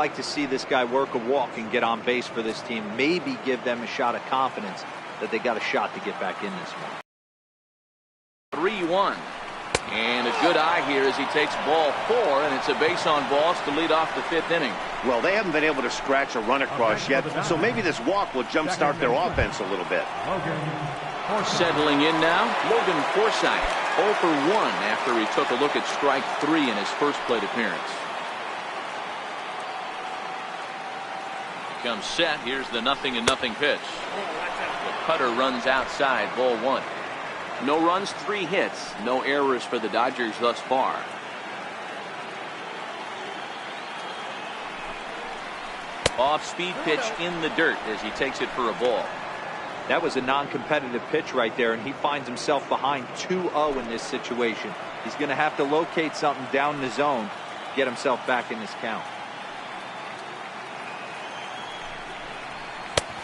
like to see this guy work a walk and get on base for this team. Maybe give them a shot of confidence that they got a shot to get back in this one. 3-1. And a good eye here as he takes ball 4, and it's a base on balls to lead off the 5th inning. Well, they haven't been able to scratch a run across yet, so maybe this walk will jumpstart their offense a little bit. Settling in now, Logan Forsythe, 0 for 1 after he took a look at strike 3 in his first plate appearance. Comes set. Here's the 0-0 pitch. The cutter runs outside, ball 1. No runs, 3 hits, no errors for the Dodgers thus far. Off-speed pitch in the dirt as he takes it for a ball. That was a non-competitive pitch right there, and he finds himself behind 2-0 in this situation. He's going to have to locate something down the zone to get himself back in this count.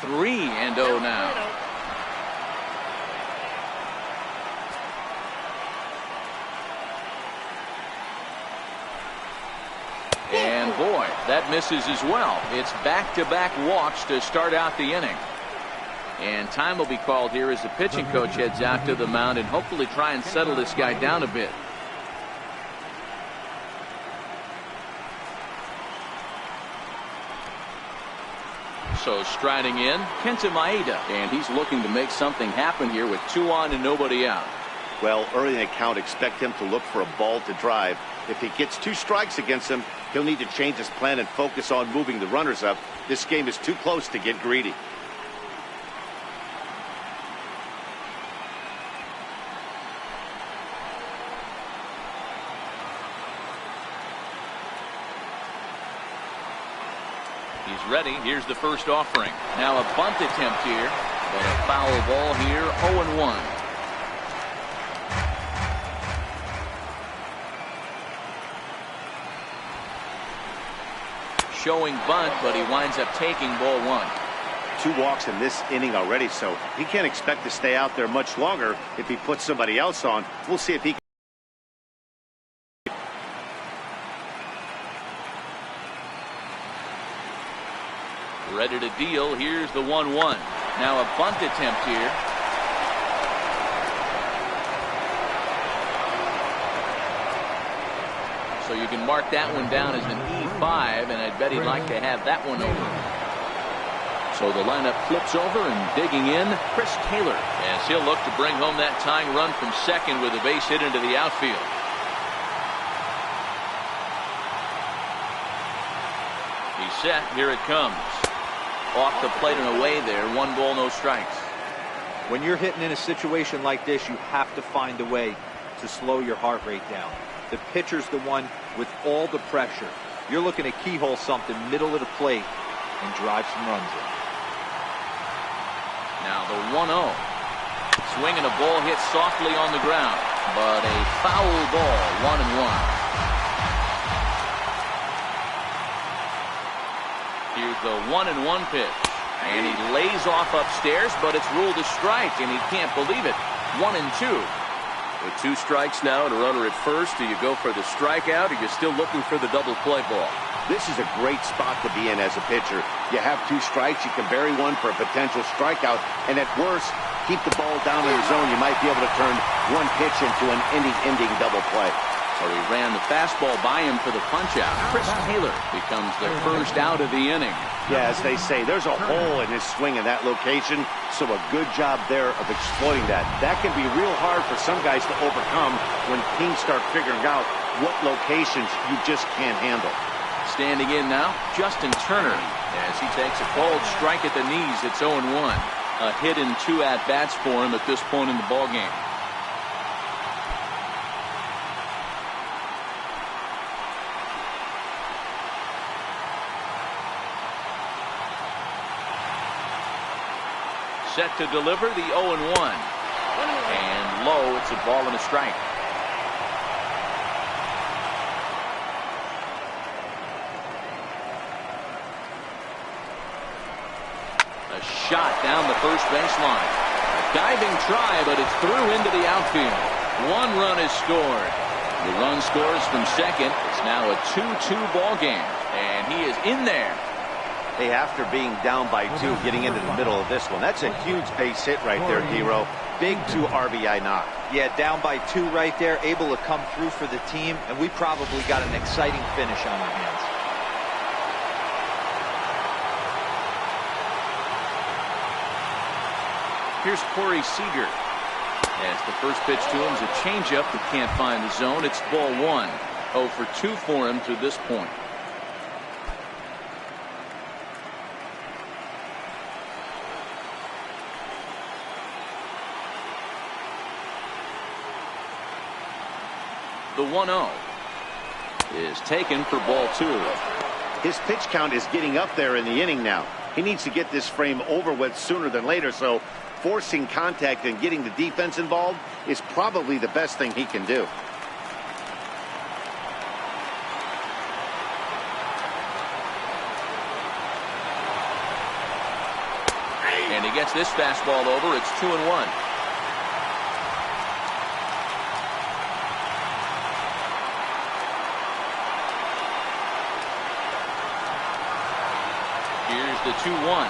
3-0 now. And boy, that misses as well. It's back-to-back walks to start out the inning. And time will be called here as the pitching coach heads out to the mound and hopefully try and settle this guy down a bit. So striding in, Kenta Maeda, and he's looking to make something happen here with 2 on and nobody out. Well, early in the count, expect him to look for a ball to drive. If he gets 2 strikes against him, he'll need to change his plan and focus on moving the runners up. This game is too close to get greedy. He's ready. Here's the first offering. Now a bunt attempt here, but a foul ball here, 0-1. Showing bunt, but he winds up taking ball 1. 2 walks in this inning already, so he can't expect to stay out there much longer if he puts somebody else on. We'll see if he can. Ready to deal. Here's the 1-1. Now a bunt attempt here. So you can mark that one down as an E5, and I'd bet he'd like to have that one over. So the lineup flips over, and digging in, Chris Taylor, as he'll look to bring home that tying run from second with a base hit into the outfield. He's set. Here it comes. Off the plate and away there. 1 ball, no strikes. When you're hitting in a situation like this, you have to find a way to slow your heart rate down. The pitcher's the one with all the pressure. You're looking to keyhole something middle of the plate and drive some runs in. Now the 1-0. Swinging a ball hit softly on the ground, but a foul ball, 1-1. Here's the 1-1 pitch, and he lays off upstairs, but it's ruled a strike, and he can't believe it. 1-2. With 2 strikes now and a runner at first, do you go for the strikeout, or you're still looking for the double play ball? This is a great spot to be in as a pitcher. You have 2 strikes, you can bury one for a potential strikeout, and at worst, keep the ball down in the zone. You might be able to turn 1 pitch into an inning-ending double play. So he ran the fastball by him for the punch-out. Chris Taylor becomes the first out of the inning. Yeah, as they say, there's a hole in his swing in that location, so a good job there of exploiting that. That can be real hard for some guys to overcome when teams start figuring out what locations you just can't handle. Standing in now, Justin Turner, as he takes a called strike at the knees. It's 0-1. A hit and 2 at-bats for him at this point in the ballgame. Set to deliver the 0-1. And low, it's a ball and a strike. A shot down the first baseline. A diving try, but it's through into the outfield. 1 run is scored. The run scores from second. It's now a 2-2 ball game. And he is in there. Hey, after being down by 2, getting into the middle of this one, that's a huge base hit right there, Hero. Big 2 RBI knock. Yeah, down by 2 right there, able to come through for the team, and we probably got an exciting finish on our hands. Here's Corey Seager. As the first pitch to him is a changeup that can't find the zone. It's ball 1. 0 for 2 for him to this point. The 1-0 is taken for ball 2. His pitch count is getting up there in the inning now. He needs to get this frame over with sooner than later, so forcing contact and getting the defense involved is probably the best thing he can do. And he gets this fastball over. It's 2-1. Here's the 2-1.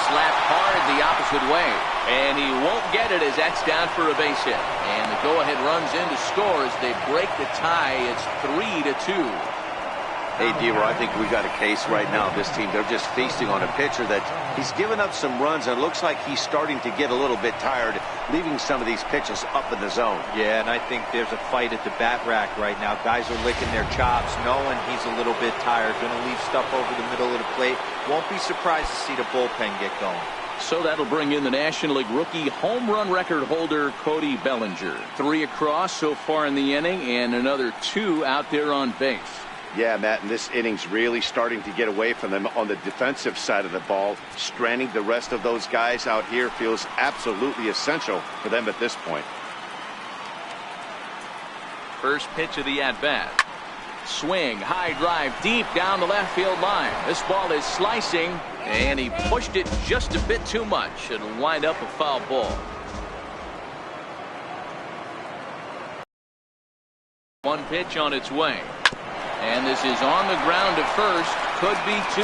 Slapped hard the opposite way. And he won't get it as that's down for a base hit. And the go-ahead runs in to score as they break the tie. It's 3-2. Hey, D-Roy, I think we got a case right now. This team, they're just feasting on a pitcher that he's given up some runs, and it looks like he's starting to get a little bit tired, leaving some of these pitches up in the zone. Yeah, and I think there's a fight at the bat rack right now. Guys are licking their chops, knowing he's a little bit tired, going to leave stuff over the middle of the plate. Won't be surprised to see the bullpen get going. So that'll bring in the National League rookie home run record holder Cody Bellinger. 3 across so far in the inning, and another 2 out there on base. Yeah, Matt, and this inning's really starting to get away from them on the defensive side of the ball. Stranding the rest of those guys out here feels absolutely essential for them at this point. First pitch of the at-bat. Swing, high drive, deep down the left field line. This ball is slicing, and he pushed it just a bit too much. It'll wind up a foul ball. One pitch on its way. And this is on the ground to first. Could be 2.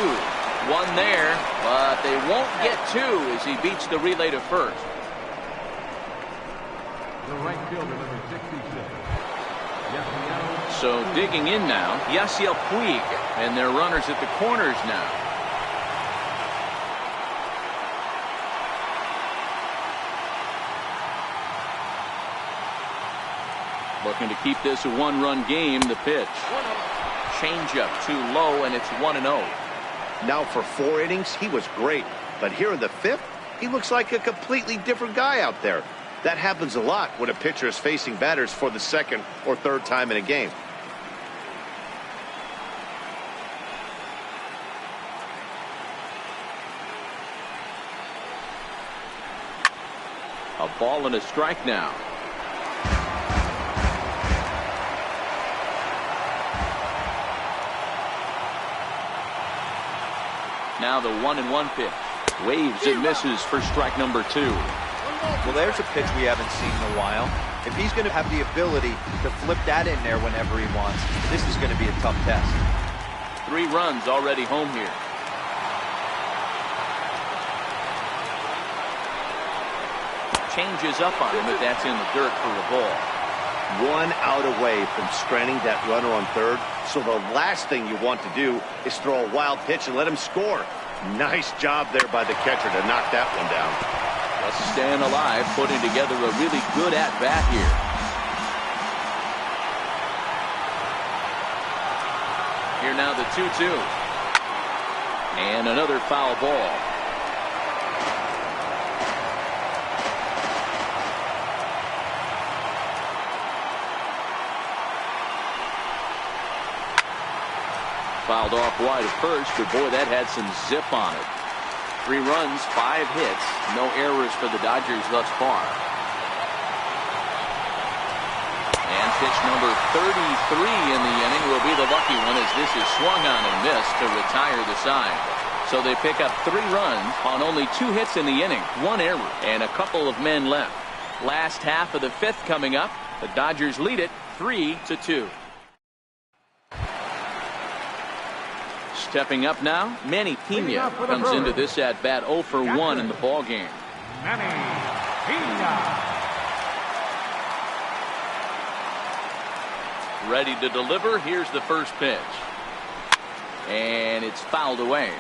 1 there, but they won't get 2 as he beats the relay to first. The right fielder, number 66. So digging in now, Yasiel Puig, and their runners at the corners now. Looking to keep this a 1-run game. The pitch. Changeup too low, and it's 1-0. Now for 4 innings, he was great. But here in the 5th, he looks like a completely different guy out there. That happens a lot when a pitcher is facing batters for the 2nd or 3rd time in a game. A ball and a strike now. Now the 1-1 pitch. Waves and misses for strike number 2. Well, there's a pitch we haven't seen in a while. If he's going to have the ability to flip that in there whenever he wants, this is going to be a tough test. 3 runs already home here. Changes up on him, but that's in the dirt for the ball. 1 out away from stranding that runner on 3rd. So the last thing you want to do is throw a wild pitch and let him score. Nice job there by the catcher to knock that one down. Just staying alive, putting together a really good at-bat here. Here now the 2-2. And another foul ball. Fouled off wide at first, but boy, that had some zip on it. 3 runs, 5 hits, no errors for the Dodgers thus far. And pitch number 33 in the inning will be the lucky one as this is swung on and missed to retire the side. So they pick up 3 runs on only 2 hits in the inning, 1 error, and a couple of men left. Last half of the 5th coming up. The Dodgers lead it 3-2. Stepping up now, Manny Pena comes into this at bat 0 for 1 in the ball game. Manny Pena. Ready to deliver. Here's the first pitch. And it's fouled away.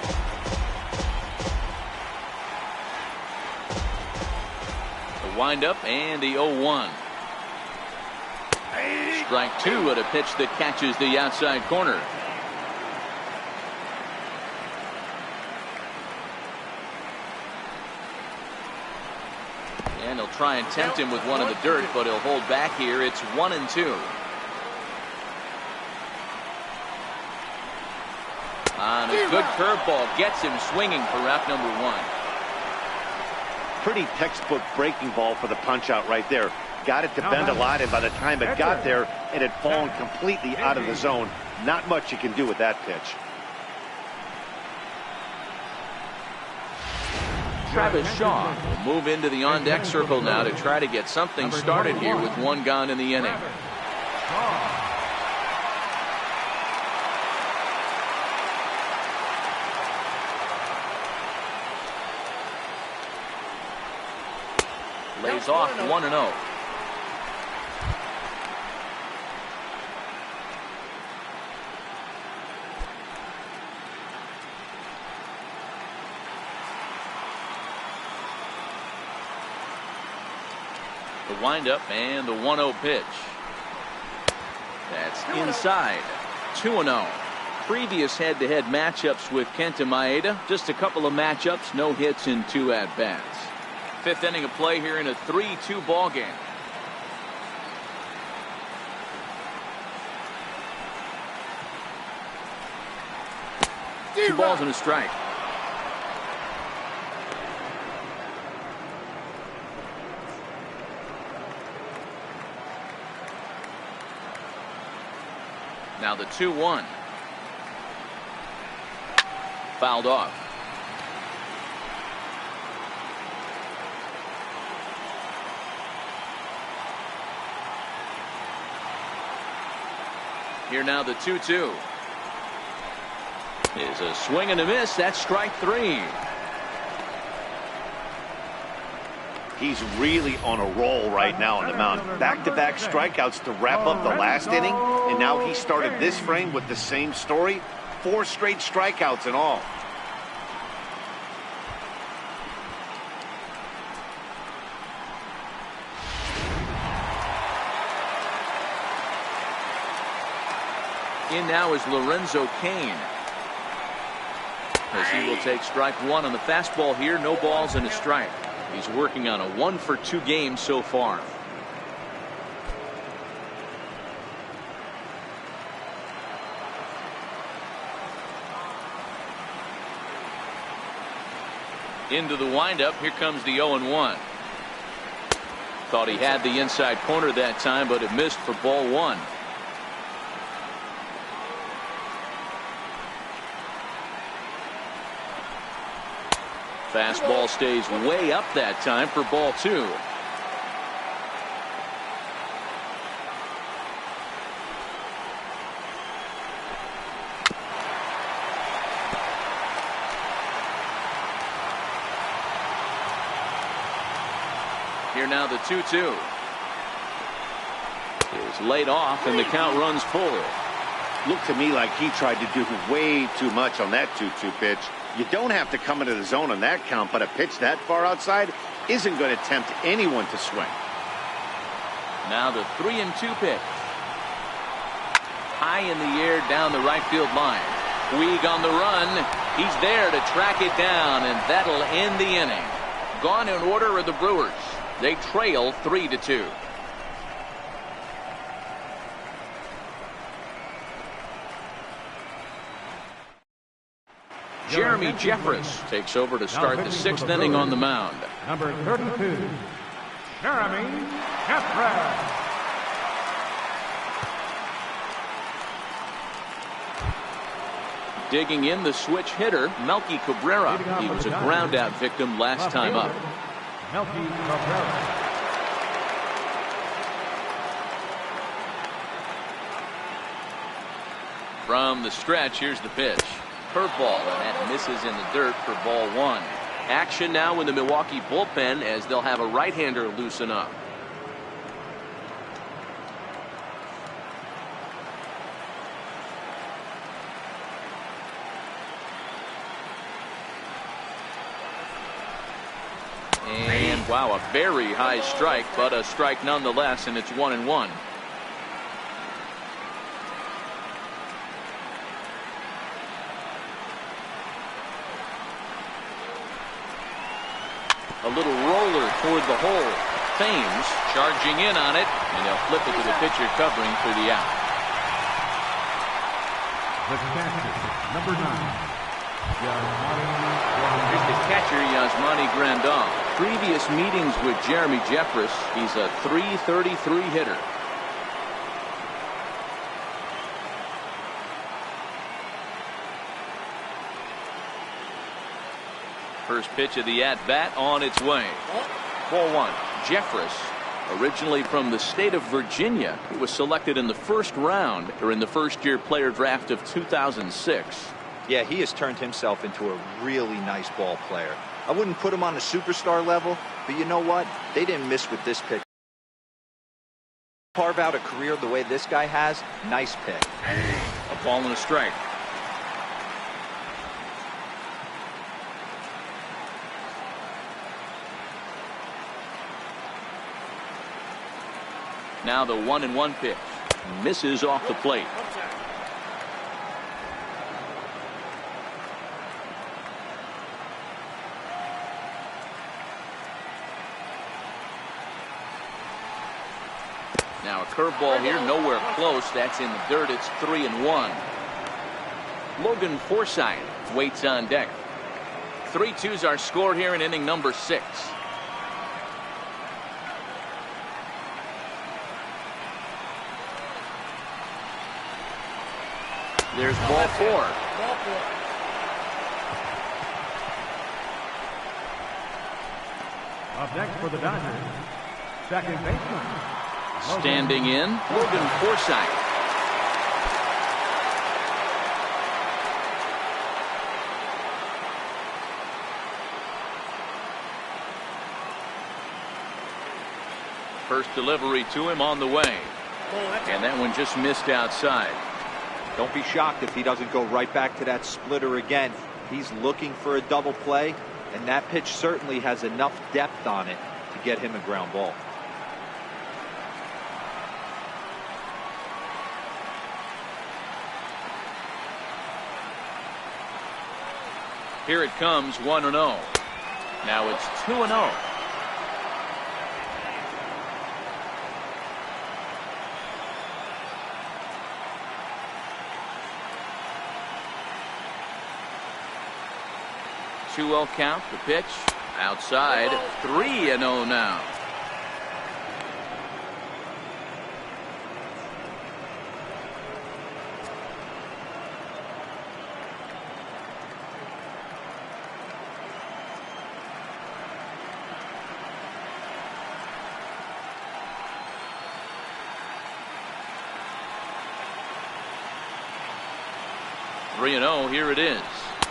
The windup and the 0-1. Strike 2 at a pitch that catches the outside corner. And he'll try and tempt him with one in the dirt, but he'll hold back here. It's 1-2. On a good curveball, gets him swinging for route number 1. Pretty textbook breaking ball for the punch out right there. Got it to bend a lot, and by the time it got there, it had fallen completely out of the zone. Not much you can do with that pitch. Travis Shaw will move into the on-deck circle now to try to get something started here with 1 gone in the inning. Lays off 1-0. The windup and the 1-0 pitch. That's inside. 2-0. Previous head-to-head matchups with Kenta Maeda. Just a couple of matchups, no hits in 2 at-bats. 5th inning of play here in a 3-2 ball game. Two balls and a strike. Now the 2-1. Fouled off. Here now the 2-2. Is a swing and a miss. That's strike 3. He's really on a roll right now on the mound. Back-to-back strikeouts to wrap up the last inning, and now he started this frame with the same story. 4 straight strikeouts in all. In now is Lorenzo Cain, as he will take strike 1 on the fastball here. No balls and a strike. He's working on a 1-for-2 game so far. Into the windup. Here comes the 0-1. Thought he had the inside corner that time, but it missed for ball 1. Fastball stays way up that time for ball 2. Here now the 2-2 is laid off, and the count runs full. Looked to me like he tried to do way too much on that 2-2 pitch. You don't have to come into the zone on that count, but a pitch that far outside isn't going to tempt anyone to swing. Now the 3-2 pitch. High in the air down the right field line. Puig on the run. He's there to track it down, and that'll end the inning. Gone in order are the Brewers. They trail 3-2. Jeremy Jeffress takes over to start the 6th inning on the mound. Number 32, Jeremy Jeffress. Digging in, the switch hitter, Melky Cabrera. He was a ground out victim last time up. Melky Cabrera. From the stretch, here's the pitch. curveball, and that misses in the dirt for ball one. Action now in the Milwaukee bullpen as they'll have a right-hander loosen up. And wow, a very high strike, but a strike nonetheless, and it's 1-1. A little roller toward the hole. Thames charging in on it, and they'll flip it to the pitcher covering for the out. The catcher, number 9. Here's the catcher, Yasmani Grandal. Previous meetings with Jeremy Jeffress, he's a .333 hitter. First pitch of the at-bat on its way. Ball one. Jeffress, originally from the state of Virginia, he was selected in the first round during the first-year player draft of 2006. Yeah, he has turned himself into a really nice ball player. I wouldn't put him on the superstar level, but you know what? They didn't miss with this pick. Carve out a career the way this guy has, nice pick. A ball and a strike. Now the 1-1 pitch. Misses off the plate. Now a curveball here, nowhere close. That's in the dirt. It's 3-1. Logan Forsythe waits on deck. 3-2's our score here in inning number 6. There's ball 4. Up next for the Dodgers, second baseman. Standing in, Logan Forsythe. First delivery to him on the way. And that one just missed outside. Don't be shocked if he doesn't go right back to that splitter again. He's looking for a double play, and that pitch certainly has enough depth on it to get him a ground ball. Here it comes, 1-0. Now it's 2-0. Two-0 count. The pitch outside. 3-0 now. Here it is.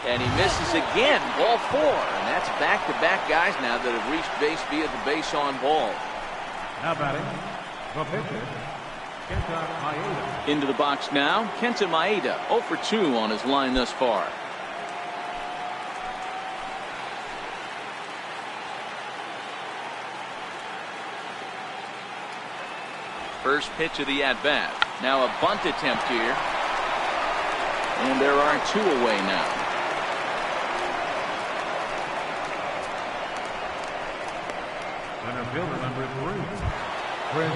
And he misses again. Ball 4. And that's back-to-back guys now that have reached base via the base on ball. Now batting, the pitcher, Kenta Maeda. Into the box now, Kenta Maeda, 0 for 2 on his line thus far. First pitch of the at-bat. Now a bunt attempt here. And there are 2 away now. Center fielder number 3, Chris.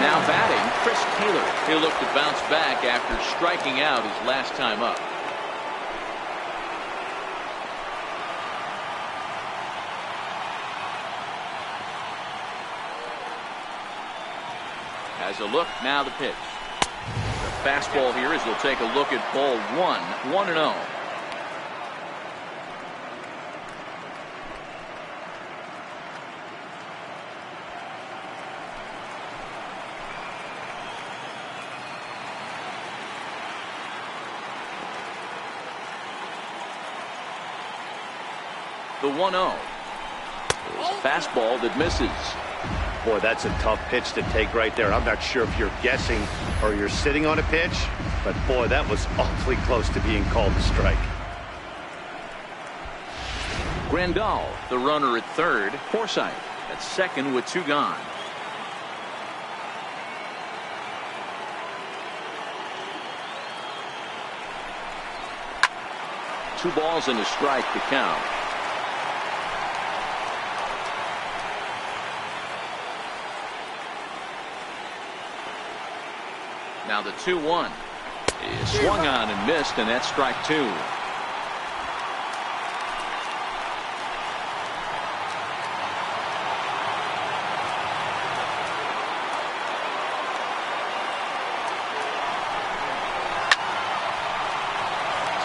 Now batting, Chris Taylor. He'll look to bounce back after striking out his last time up. Has a look, now the pitch. The fastball here as he'll take a look at ball 1, 1-0. The 1-0. There's a fastball that misses. Boy, that's a tough pitch to take right there. I'm not sure if you're guessing or you're sitting on a pitch, but boy, that was awfully close to being called a strike. Grandal, the runner at third. Forsythe at second with 2 gone. Two balls and a strike to count. Now the 2-1 is swung on and missed, and that's strike 2.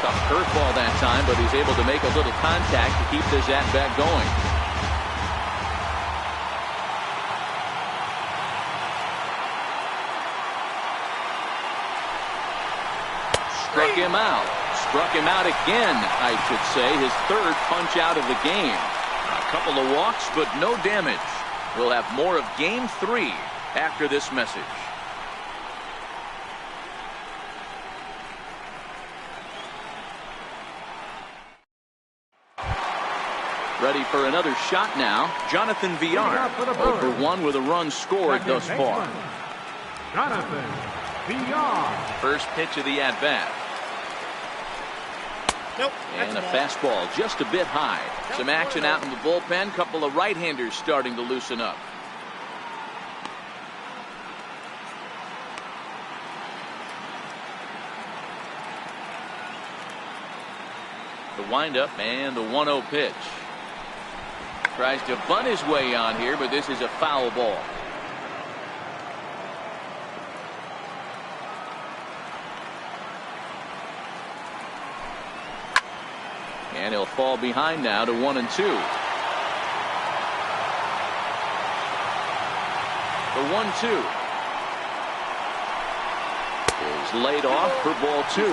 Tough curveball that time, but he's able to make a little contact to keep this at-bat going. Struck him out. Struck him out again, I should say. His third punch out of the game. A couple of walks, but no damage. We'll have more of Game 3 after this message. Ready for another shot now. Jonathan Villar. 0-for-1 with a run scored thus far. Jonathan Villar. First pitch of the at-bat. Nope. And a fastball just a bit high. Some action out in the bullpen. Couple of right-handers starting to loosen up. The windup and the 1-0 pitch. Tries to bunt his way on here, but this is a foul ball. And he'll fall behind now to 1-2. The 1-2 is laid off for ball 2.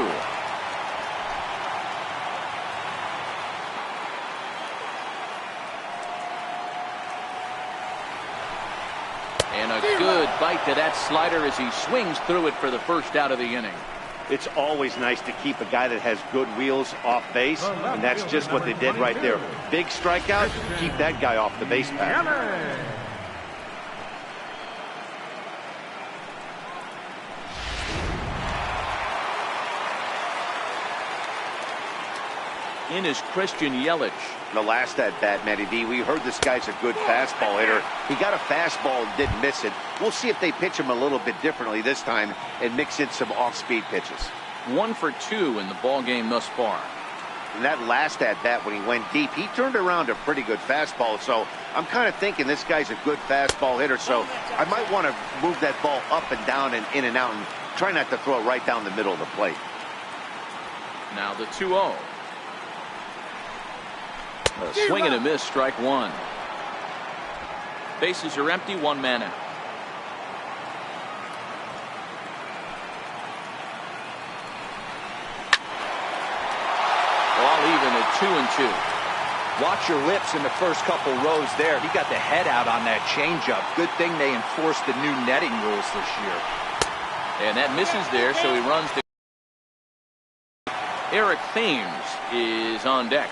And a good bite to that slider as he swings through it for the first out of the inning. It's always nice to keep a guy that has good wheels off base, and that's just what they did right there. Big strikeout, keep that guy off the base path. In is Christian Yelich. The last at bat, Matty D, we heard this guy's a good fastball hitter. He got a fastball and didn't miss it. We'll see if they pitch him a little bit differently this time and mix in some off-speed pitches. 1 for 2 in the ball game thus far. And that last at bat when he went deep, he turned around a pretty good fastball. So I'm kind of thinking this guy's a good fastball hitter. So I might want to move that ball up and down and in and out and try not to throw it right down the middle of the plate. Now the 2-0. A swing and a miss, strike 1. Bases are empty, 1 man out. All even at 2-2. Watch your lips in the first couple rows there. He got the head out on that changeup. Good thing they enforced the new netting rules this year. And that misses there, so he runs the... Eric Thames is on deck.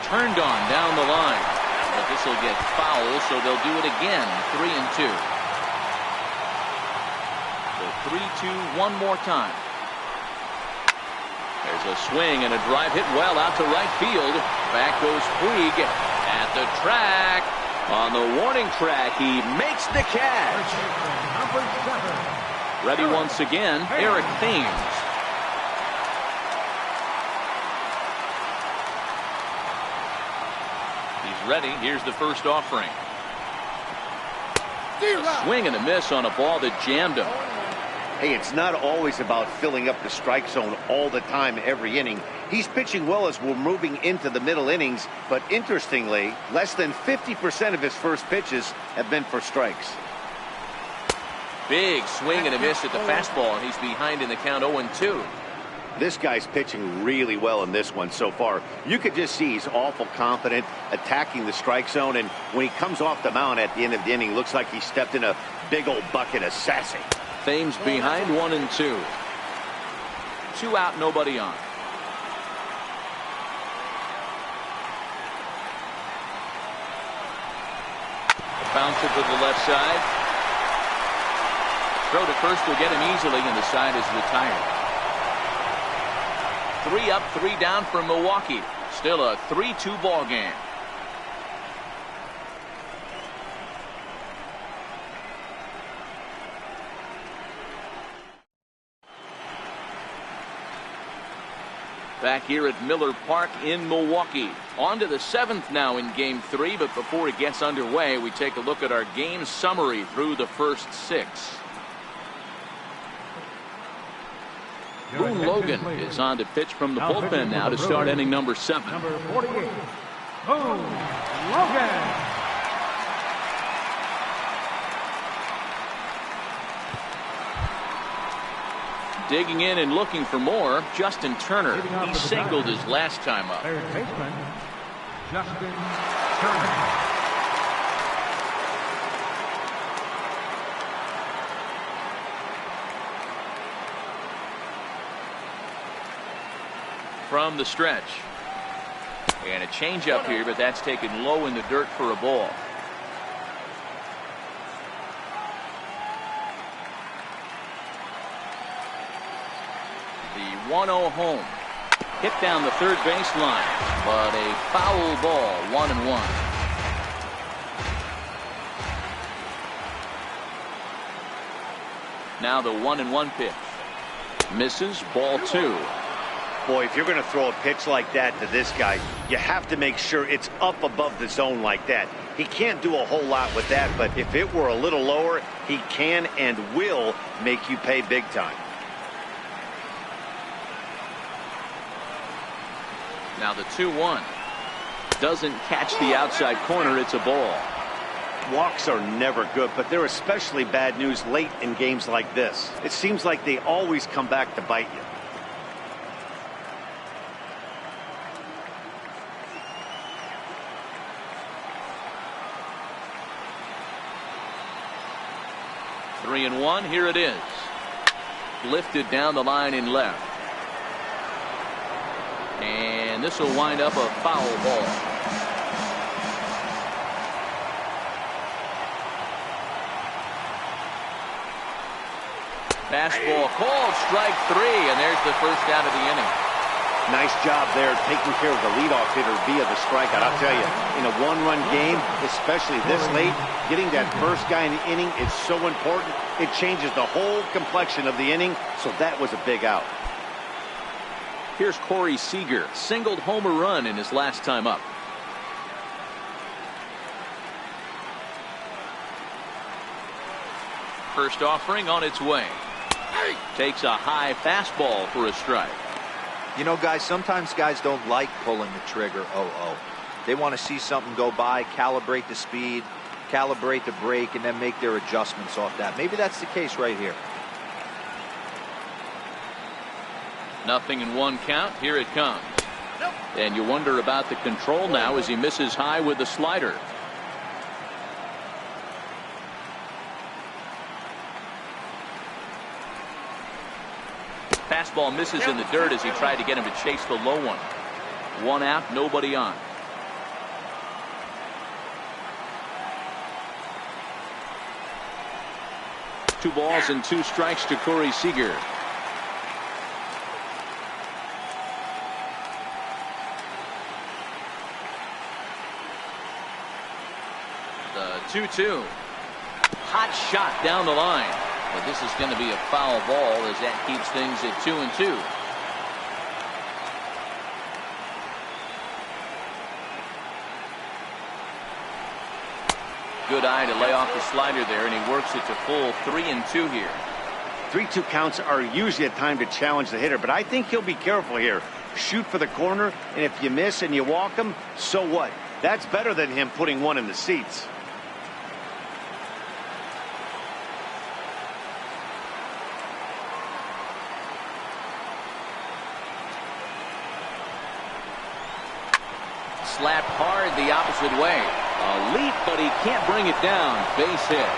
Turned on down the line, but this will get foul, so they'll do it again. 3-2. The 3-2 one more time. There's a swing and a drive hit well out to right field. Back goes Puig at the track. On the warning track, he makes the catch. Ready once again, Eric Thames. Ready. Here's the first offering. A swing and a miss on a ball that jammed him. Hey, it's not always about filling up the strike zone all the time every inning. He's pitching well as we're moving into the middle innings, but interestingly, less than 50% of his first pitches have been for strikes. Big swing and a miss at the fastball, and he's behind in the count 0-2. This guy's pitching really well in this one so far. You could just see he's awful confident attacking the strike zone, and when he comes off the mound at the end of the inning, looks like he stepped in a big old bucket of sassy. Thames behind 1-2. 2 out, nobody on. Bounce it to the left side. Throw to first will get him easily, and the side is retired. 3 up, 3 down for Milwaukee. Still a 3-2 ball game. Back here at Miller Park in Milwaukee. On to the 7th now in Game 3, but before it gets underway, we take a look at our game summary through the first 6. Boone Logan is on to pitch from the bullpen now to start inning number 7. Number 48, Boone Logan. Digging in and looking for more, Justin Turner. He singled his last time up. Third baseman, Justin Turner. From the stretch. And a changeup here, but that's taken low in the dirt for a ball. The 1-0 home. Hit down the third baseline, but a foul ball, 1-1. Now the 1-1 pitch. Misses, ball 2. Boy, if you're going to throw a pitch like that to this guy, you have to make sure it's up above the zone like that. He can't do a whole lot with that, but if it were a little lower, he can and will make you pay big time. Now the 2-1. Doesn't catch the outside corner. It's a ball. Walks are never good, but they're especially bad news late in games like this. It seems like they always come back to bite you. Three and 1. Here it is. Lifted down the line in left. And this will wind up a foul ball. Fastball called, strike 3, and there's the first out of the inning. Nice job there taking care of the leadoff hitter via the strikeout. I'll tell you, in a one-run game, especially this late, getting that first guy in the inning is so important. It changes the whole complexion of the inning, so that was a big out. Here's Corey Seager, singled homer run in his last time up. First offering on its way. Takes a high fastball for a strike. You know, guys, sometimes guys don't like pulling the trigger 0-0. They want to see something go by, calibrate the speed, calibrate the brake, and then make their adjustments off that. Maybe that's the case right here. Nothing in 1 count. Here it comes. And you wonder about the control now as he misses high with the slider. Fastball misses in the dirt as he tried to get him to chase the low one. 1 out, nobody on. Two balls and 2 strikes to Corey Seager. The 2-2. Hot shot down the line. But this is going to be a foul ball as that keeps things at 2-2. Good eye to lay off the slider there, and he works it to full 3-2 here. 3-2 counts are usually a time to challenge the hitter, but I think he'll be careful here. Shoot for the corner, and if you miss and you walk him, so what? That's better than him putting one in the seats. slapped hard the opposite way. A leap, but he can't bring it down. Base hit.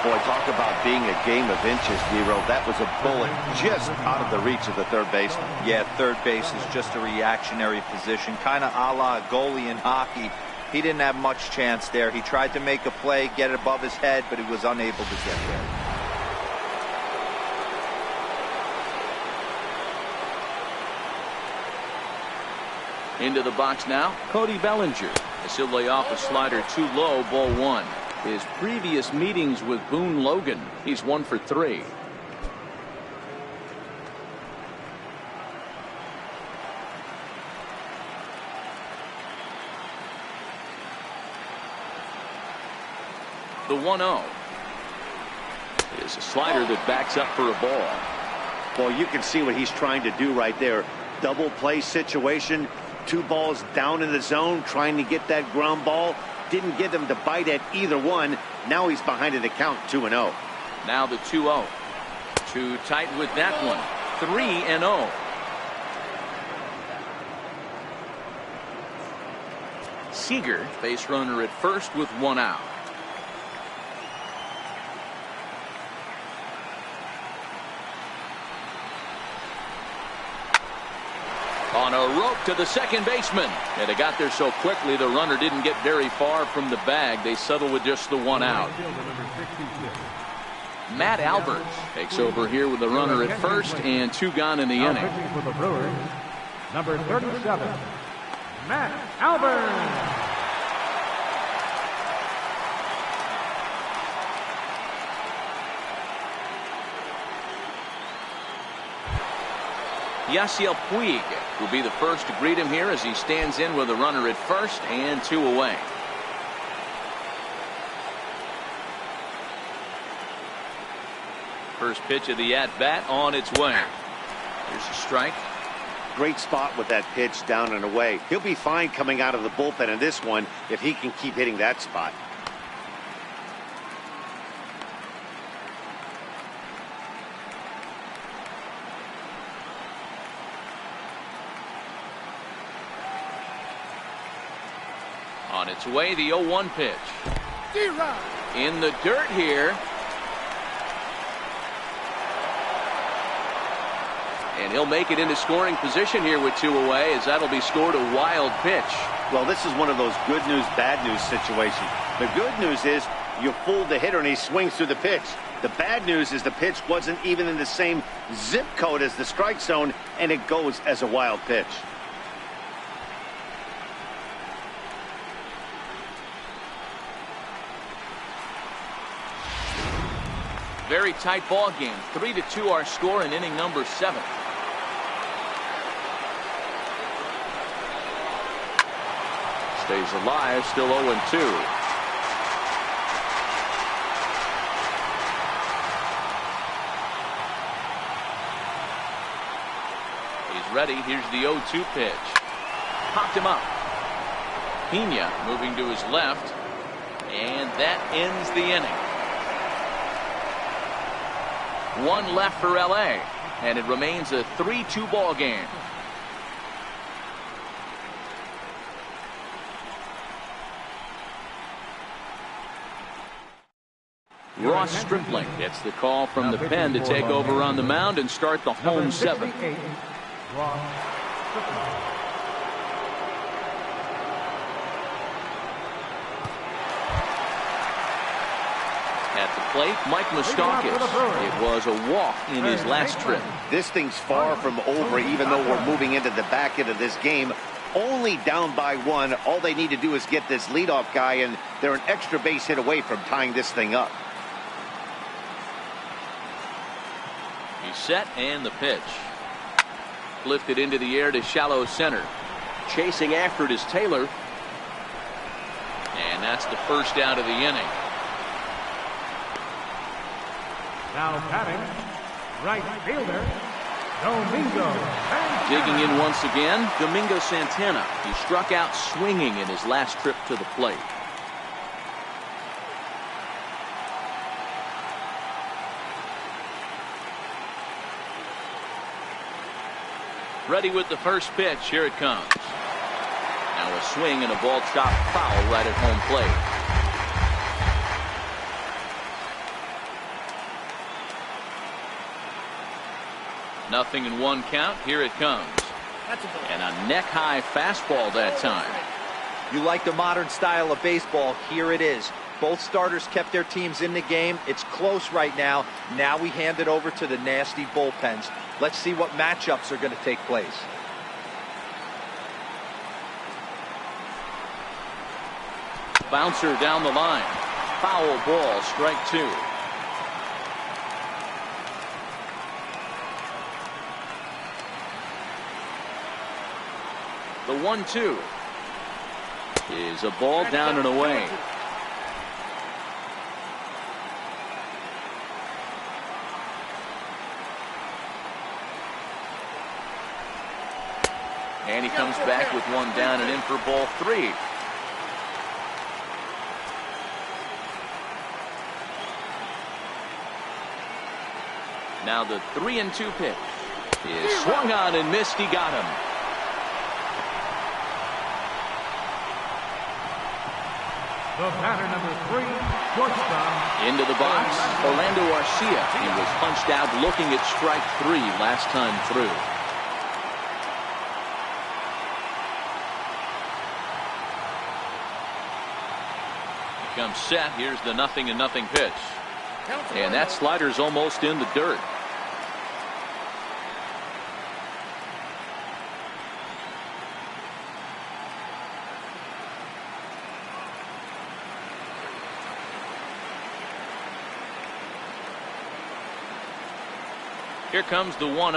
Boy, talk about being a game of inches, Nero. That was a bullet just out of the reach of the third baseman. Yeah, third base is just a reactionary position, kind of a la a goalie in hockey. He didn't have much chance there. He tried to make a play, get it above his head, but he was unable to get there. Into the box now, Cody Bellinger. As he'll lay off a slider too low, ball one. His previous meetings with Boone Logan, he's 1 for 3. The 1-0 is a slider that backs up for a ball. Well, you can see what he's trying to do right there. Double play situation. 2 balls down in the zone, trying to get that ground ball. Didn't get him to bite at either one. Now he's behind in the count, 2-0. Now the 2-0. Too tight with that one. 3-0. Seager, base runner at first with 1 out. On a rope to the second baseman. And they got there so quickly the runner didn't get very far from the bag. They settle with just the 1 out. Matt Albert takes over here with the runner at first and 2 gone in the inning. Pitching for the Brewers, number 37, Matt Albert. Yasiel Puig will be the first to greet him here as he stands in with a runner at first and 2 away. First pitch of the at-bat on its way. Here's a strike. Great spot with that pitch down and away. He'll be fine coming out of the bullpen in this one if he can keep hitting that spot. On its way, the 0-1 pitch. In the dirt here. And he'll make it into scoring position here with 2 away, as that'll be scored a wild pitch. Well, this is one of those good news, bad news situations. The good news is you fooled the hitter and he swings through the pitch. The bad news is the pitch wasn't even in the same zip code as the strike zone, and it goes as a wild pitch. Very tight ball game. 3-2 our score in inning number 7. Stays alive, still 0-2. He's ready. Here's the 0-2 pitch. Popped him up. Pena moving to his left. And that ends the inning. 1 left for LA, and it remains a 3-2 ball game. Ross Stripling gets the call from the pen to take over on the mound and start the home 7th. Ross Stripling. At the plate, Mike Moustakas. It was a walk in his last trip. This thing's far from over, even though we're moving into the back end of this game. Only down by 1. All they need to do is get this leadoff guy, and they're an extra base hit away from tying this thing up. He's set, and the pitch. Lifted into the air to shallow center. Chasing after it is Taylor. And that's the first out of the inning. Now batting, right fielder, Domingo. Digging in once again, Domingo Santana. He struck out swinging in his last trip to the plate. Ready with the first pitch. Here it comes. Now a swing and a ball chopped foul right at home plate. Nothing in one count. Here it comes. And a neck-high fastball that time. You like the modern style of baseball. Here it is. Both starters kept their teams in the game. It's close right now. Now we hand it over to the nasty bullpens. Let's see what matchups are going to take place. Bouncer down the line. Foul ball, strike two. The 1-2 is a ball down and away. And he comes back with one down and in for ball three. Now the 3-2 pitch is swung on and missed. He got him. The batter, number 3, shortstop. Into the box, Orlando Arcia. He was punched out looking at strike three last time through. He comes set. Here's the 0-0 pitch. And that slider's almost in the dirt. Here comes the 1-0. Smoked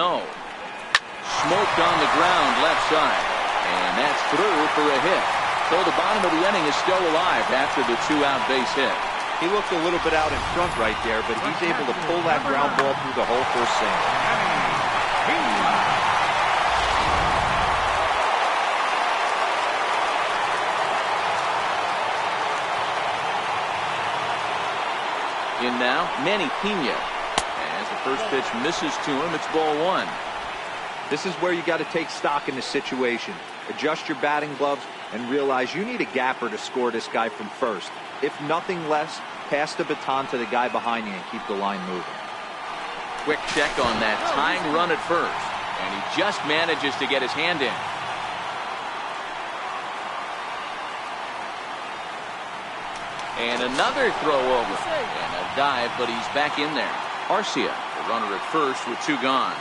on the ground left side. And that's through for a hit. So the bottom of the inning is still alive after the two-out base hit. He looked a little bit out in front right there, but he's able to pull that ground ball through the hole for a single. In now, Manny Pena. As the first pitch misses to him, it's ball one. This is where you got to take stock in the situation. Adjust your batting gloves and realize you need a gapper to score this guy from first. If nothing less, pass the baton to the guy behind you and keep the line moving. Quick check on that tying run at first. And he just manages to get his hand in. And another throw over. And a dive, but he's back in there. Arcia, the runner at first with two gone.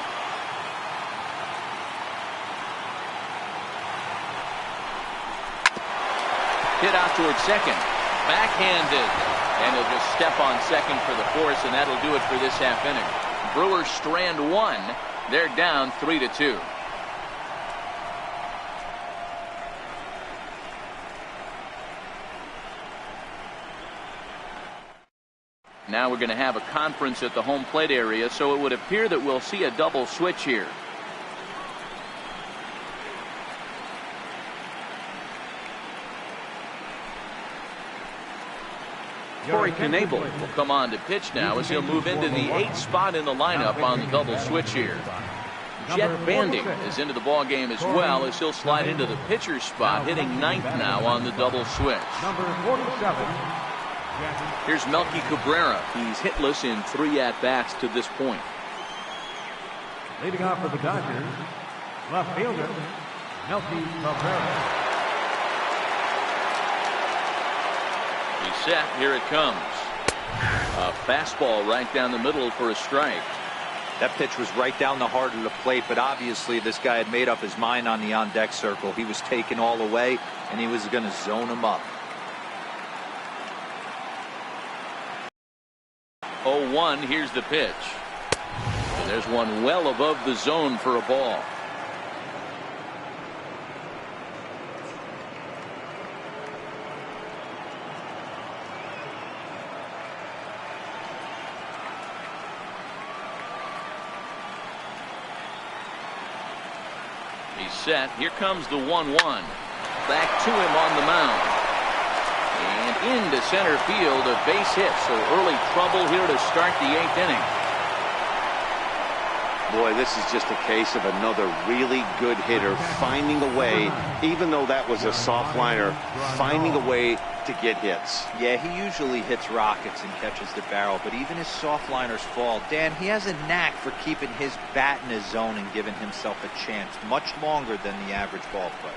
Hit out towards second. Backhanded. And he'll just step on second for the force, and that'll do it for this half inning. Brewers strand one. They're down 3-2. Now we're going to have a conference at the home plate area, so it would appear that we'll see a double switch here. Corey Knebel will come on to pitch now as he'll move into the 8th spot in the lineup on the double switch here. Jet Banding is into the ball game as well as he'll slide into the pitcher's spot, hitting 9th now on the double switch. Number 47. Here's Melky Cabrera. He's hitless in 3 at-bats to this point. Leading off for the Dodgers, left fielder, Melky Cabrera. He's set. Here it comes. A fastball right down the middle for a strike. That pitch was right down the heart of the plate, but obviously this guy had made up his mind on the on-deck circle. He was taken all the way, and he was going to zone him up. 0-1, here's the pitch. And there's one well above the zone for a ball. He's set. Here comes the 1-1. Back to him on the mound. And into center field, a base hit. So early trouble here to start the 8th inning. Boy, this is just a case of another really good hitter finding a way, even though that was a soft liner, finding a way to get hits. Yeah, he usually hits rockets and catches the barrel, but even his soft liners fall. Dan, he has a knack for keeping his bat in his zone and giving himself a chance much longer than the average ball player.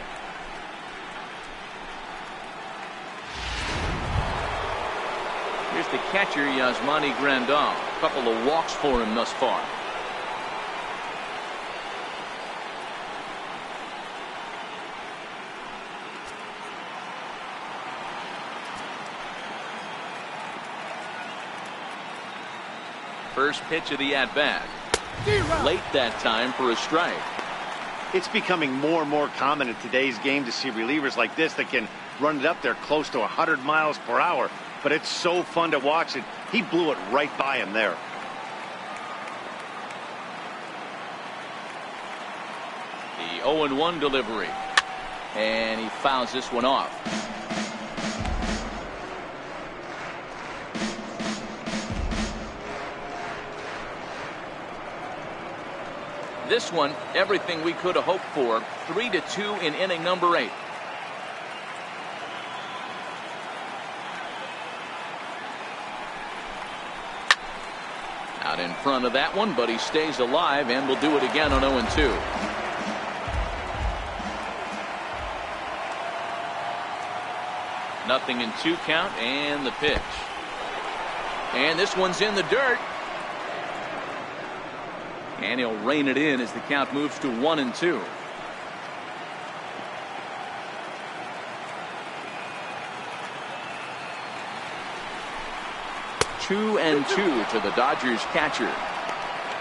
Here's the catcher, Yasmani Grandal. A couple of walks for him thus far. First pitch of the at-bat. Late that time for a strike. It's becoming more and more common in today's game to see relievers like this that can run it up there close to 100 miles per hour. But it's so fun to watch it. He blew it right by him there. The 0-1 delivery. And he fouls this one off. This one, everything we could have hoped for. 3-2 in inning number 8. Out in front of that one, but he stays alive and will do it again on 0-2. Nothing in 2 count, and the pitch. And this one's in the dirt. And he'll rein it in as the count moves to 1-2. Two and 2 to the Dodgers catcher.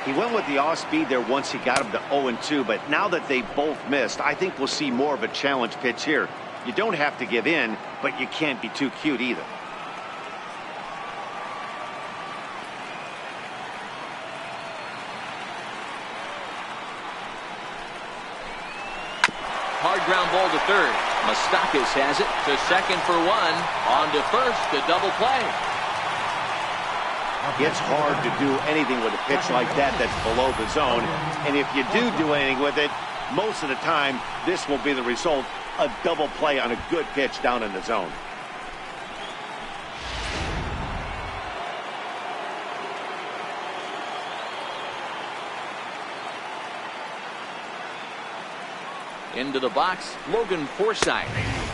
He went with the off speed there once he got him to 0-2, but now that they both missed, I think we'll see more of a challenge pitch here. You don't have to give in, but you can't be too cute either. Hard ground ball to third. Moustakas has it to second for 1. On to first, the double play. It's hard to do anything with a pitch like that that's below the zone. And if you do anything with it, most of the time, this will be the result. A double play on a good pitch down in the zone. Into the box, Logan Forsythe,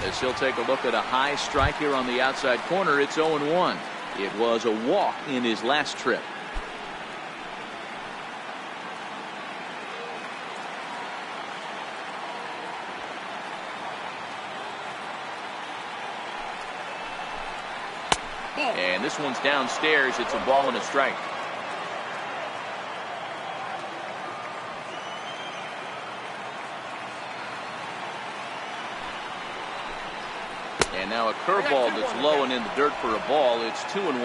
as he'll take a look at a high strike here on the outside corner. It's 0-1. It was a walk in his last trip. And this one's downstairs. It's a ball and a strike. And now a curveball that's low and in the dirt for a ball. It's 2-1.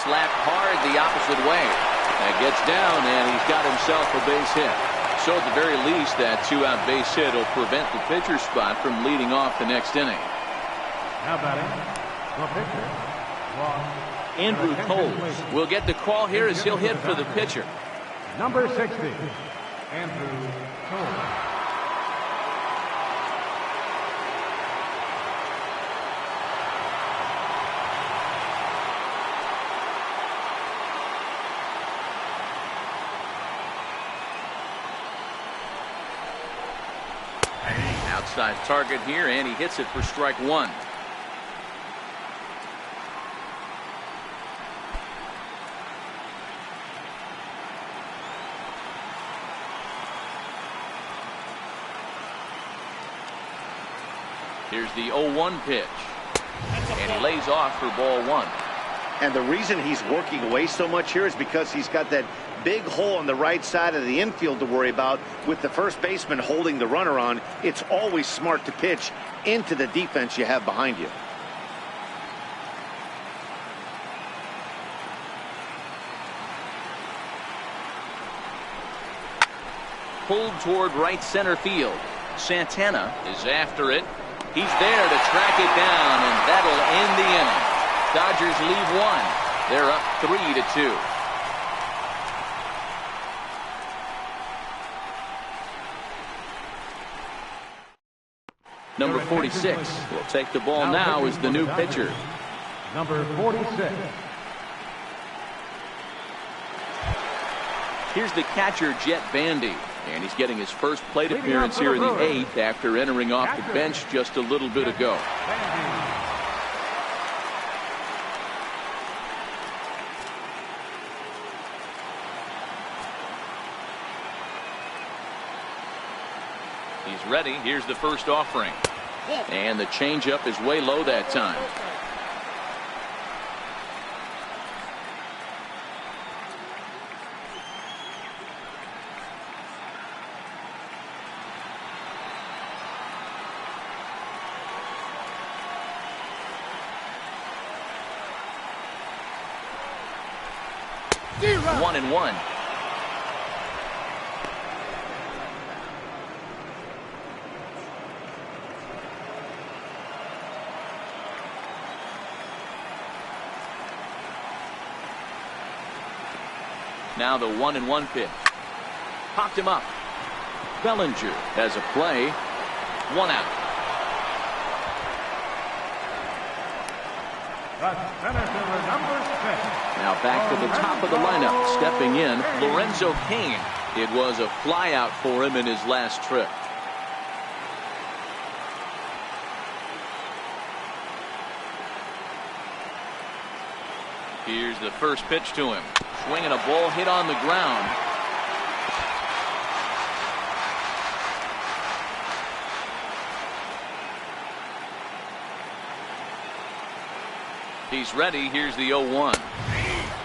Slapped hard the opposite way. That gets down, and he's got himself a base hit. So at the very least, that 2-out base hit will prevent the pitcher's spot from leading off the next inning. Now batting, the pitcher, Andrew Coles will get the call here as he'll hit for the pitcher. number 60, Andrew Coles. Outside target here, and he hits it for strike 1. Here's the 0-1 pitch, and he lays off for ball 1. And the reason he's working away so much here is because he's got that big hole on the right side of the infield to worry about. With the first baseman holding the runner on, it's always smart to pitch into the defense you have behind you. Pulled toward right center field. Santana is after it. He's there to track it down, and that'll end the inning. Dodgers leave one. They're up 3-2. Number 46 will take the ball now as the new pitcher. Number 46. Here's the catcher, Jet Bandy, and he's getting his first plate appearance here in the 8th after entering off the bench just a little bit ago. He's ready. Here's the first offering. And the changeup is way low that time. One and one. Now the 1-1 pitch. Popped him up. Bellinger has a play. 1 out. The center fielder, number 6. Now back to the top of the lineup. Stepping in, Lorenzo Cain. It was a flyout for him in his last trip. Here's the first pitch to him. Swinging a ball hit on the ground. He's ready. Here's the 0-1.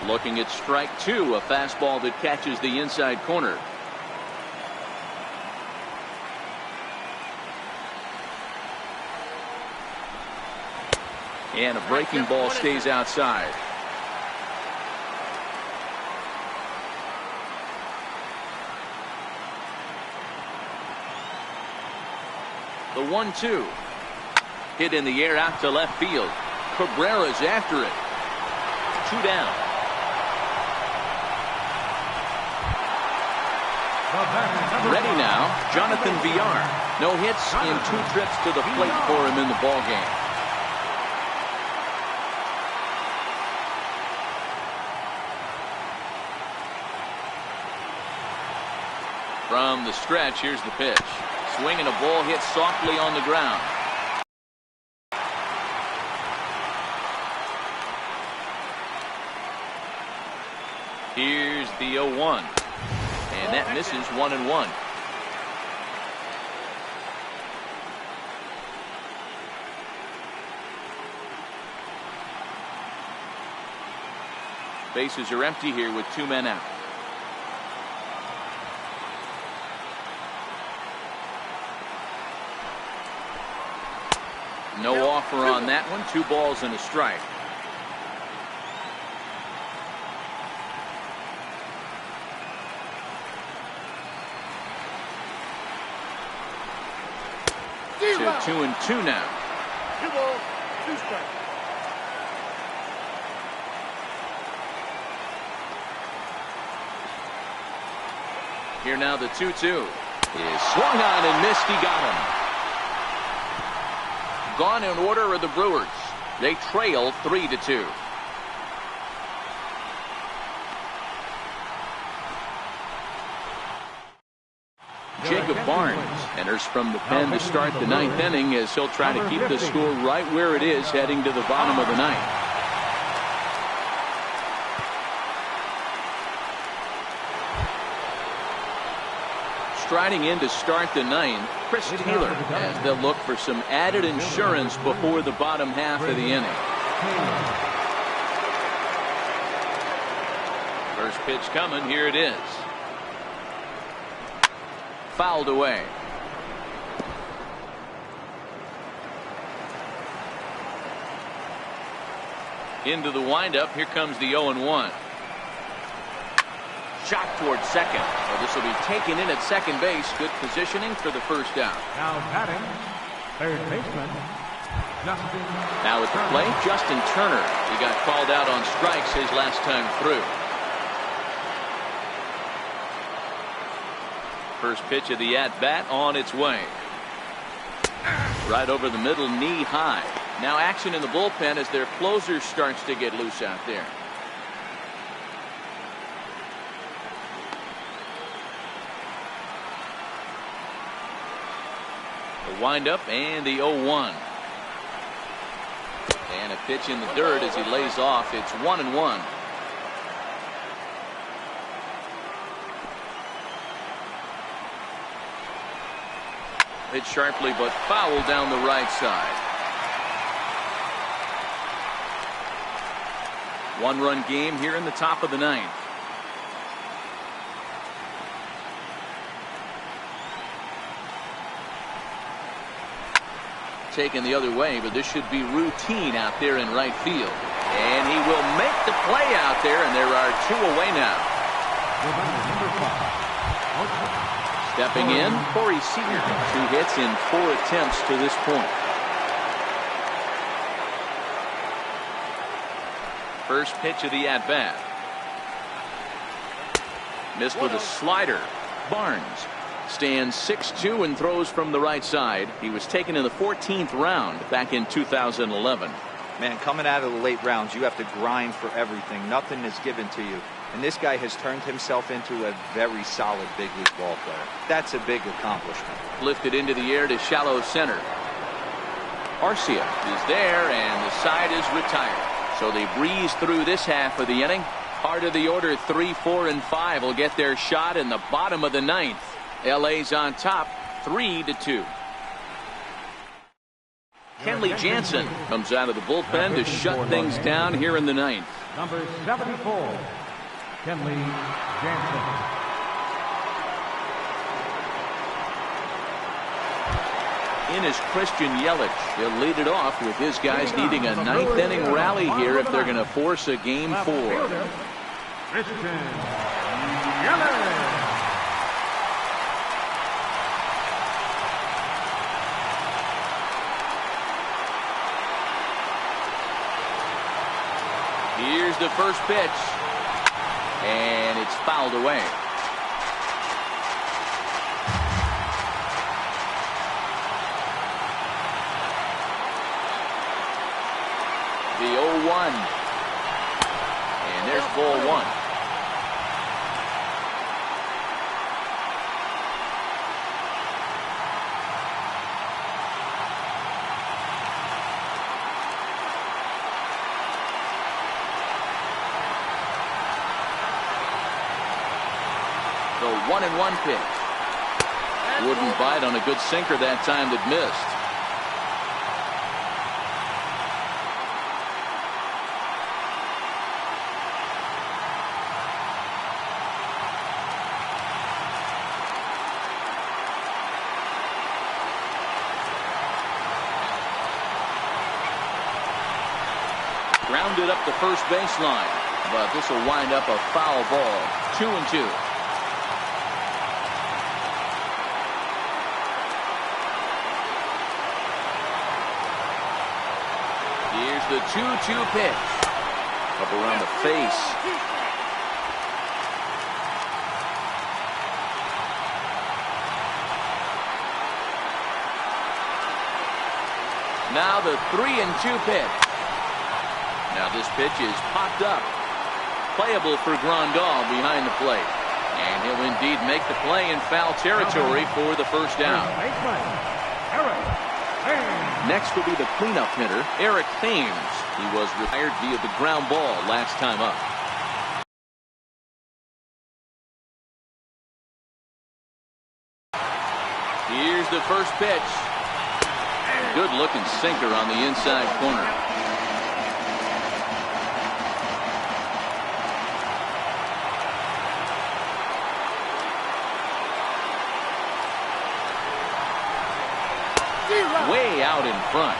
Looking at strike 2, a fastball that catches the inside corner. And a breaking ball stays outside. The 1-2. Hit in the air out to left field. Cabrera's after it. 2 down. Ready now, Jonathan Villar. No hits in 2 trips to the plate for him in the ballgame. From the stretch, here's the pitch. Swinging a ball hit softly on the ground. Here's the 0-1. And that misses 1-1. Bases are empty here with 2 men out. No offer on that one. 2 balls and a strike. To 2-2 now. 2 balls, 2 strikes. Here now the 2-2 is swung on and missed. He got him. Gone in order are the Brewers. They trail 3-2. Jacob Barnes enters from the pen to start the 9th inning as he'll try to keep the score right where it is heading to the bottom of the 9th. Striding in to start the 9th, Chris Taylor, as they'll look for some added insurance before the bottom half of the inning. First pitch coming. Here it is. Fouled away. Into the windup. Here comes the 0-1. Shot towards second. So this will be taken in at second base. Good positioning for the first out. Now batting, Third baseman, Justin. Now at the plate, Justin Turner. He got called out on strikes his last time through. First pitch of the at-bat on its way. Right over the middle, knee high. Now action in the bullpen as their closer starts to get loose out there. The windup and the 0-1. And a pitch in the dirt as he lays off. It's 1-1. Hit sharply but foul down the right side. One-run game here in the top of the ninth. Taken the other way, but this should be routine out there in right field. And he will make the play out there, and there are two away now. Stepping in, Corey Seager. 2 hits in 4 attempts to this point. First pitch of the at-bat. Missed with a slider. Barnes stands 6'2" and throws from the right side. He was taken in the 14th round back in 2011. Man, coming out of the late rounds, you have to grind for everything. Nothing is given to you. And this guy has turned himself into a very solid big league ball player. That's a big accomplishment. Lifted into the air to shallow center. Arcia is there, and the side is retired. So they breeze through this half of the inning. Part of the order, 3, 4, and 5 will get their shot in the bottom of the ninth. LA's on top, 3-2. Kenley Jansen comes out of the bullpen to shut things down here in the ninth. Number 74, Kenley Jansen. In is Christian Yelich. He'll lead it off with his guys needing a ninth inning rally here if they're going to force a game 4. Christian Yelich. Here's the first pitch, and it's fouled away. The 0-1, and there's ball 1. The 1-1 pitch. Wouldn't bite on a good sinker that time that missed. Grounded up the first baseline, but this will wind up a foul ball. 2-2. Here's the 2-2 pitch. Up around the face. Now the 3-2 pitch. Now this pitch is popped up. Playable for Grandal behind the plate. And he'll indeed make the play in foul territory for the first down. Next will be the cleanup hitter, Eric Thames. He was retired via the ground ball last time up. Here's the first pitch. Good looking sinker on the inside corner. Way out in front.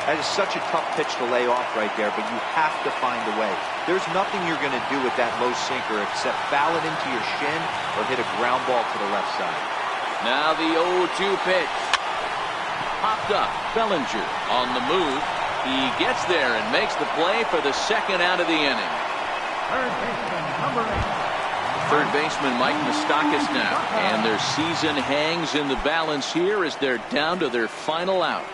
That is such a tough pitch to lay off right there, but you have to find a way. There's nothing you're going to do with that low sinker except foul it into your shin or hit a ground ball to the left side. Now the 0-2 pitch. popped up. Bellinger on the move. He gets there and makes the play for the second out of the inning. Third baseman, number 8. Third baseman Mike Moustakas now. And their season hangs in the balance here as they're down to their final out.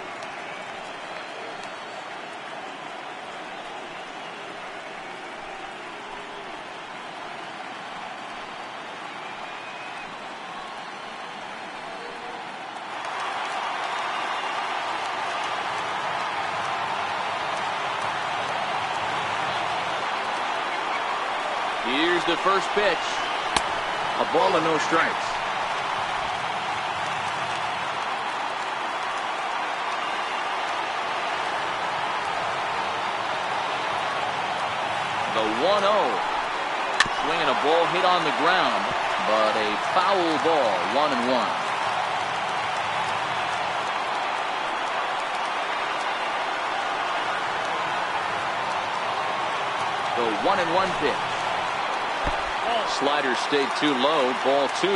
Here's the first pitch. A ball and no strikes. The 1-0. Swinging a ball hit on the ground, but a foul ball, 1-1. The 1-1 pitch. Slider stayed too low, ball 2.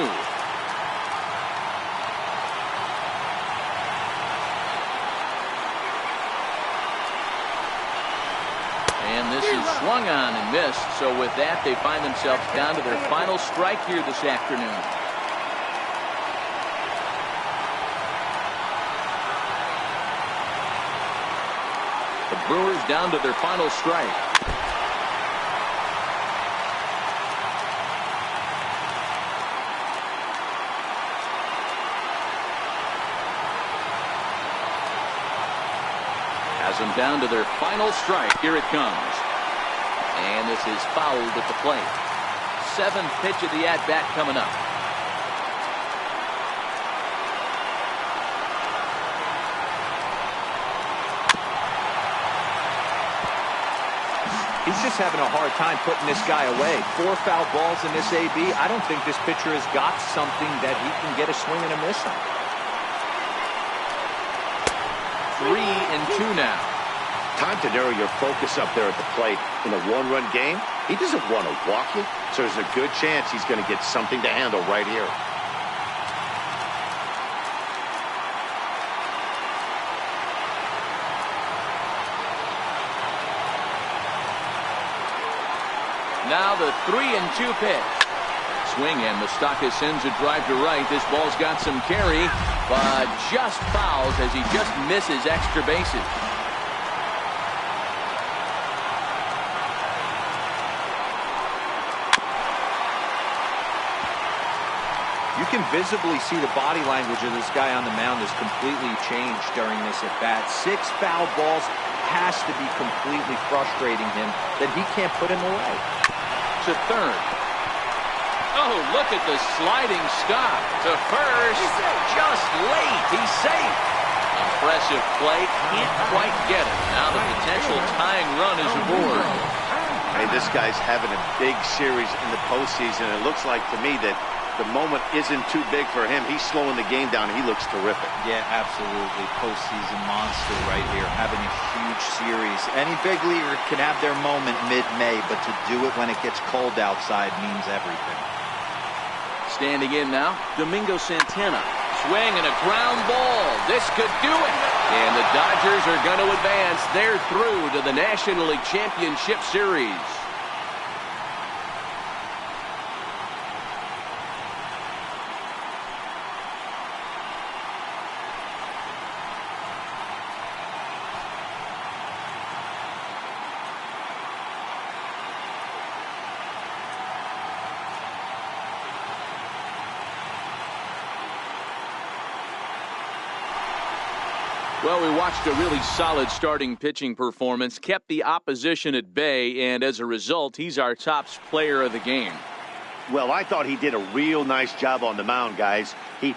And this is swung on and missed, so with that they find themselves down to their final strike here this afternoon. The Brewers down to their final strike. Has them down to their final strike. Here it comes. And this is fouled at the plate. 7th pitch of the at-bat coming up. He's just having a hard time putting this guy away. 4 foul balls in this AB. I don't think this pitcher has got something that he can get a swing and a miss on. 3-2 now. Time to narrow your focus up there at the plate. In a one-run game, he doesn't want to walk you, so there's a good chance he's going to get something to handle right here. Now the 3-2 pitch. Swing, and Moustakas sends a drive to right. This ball's got some carry, but just fouls as he just misses extra bases. You can visibly see the body language of this guy on the mound has completely changed during this at-bat. 6 foul balls has to be completely frustrating him that he can't put him away. To third. Oh, look at the sliding stop to first. Just late. He's safe. Impressive play. Can't quite get it. Now the potential tying run is aboard. Hey, this guy's having a big series in the postseason. It looks like to me that the moment isn't too big for him. He's slowing the game down. He looks terrific. Yeah, absolutely. Postseason monster right here. Having a huge series. Any big leaguer can have their moment mid-May, but to do it when it gets cold outside means everything. Standing in now, Domingo Santana. Swing and a ground ball. This could do it. And the Dodgers are going to advance. They're through to the National League Championship Series. Well, we watched a really solid starting pitching performance, kept the opposition at bay, and as a result, he's our top player of the game. Well, I thought he did a real nice job on the mound, guys. He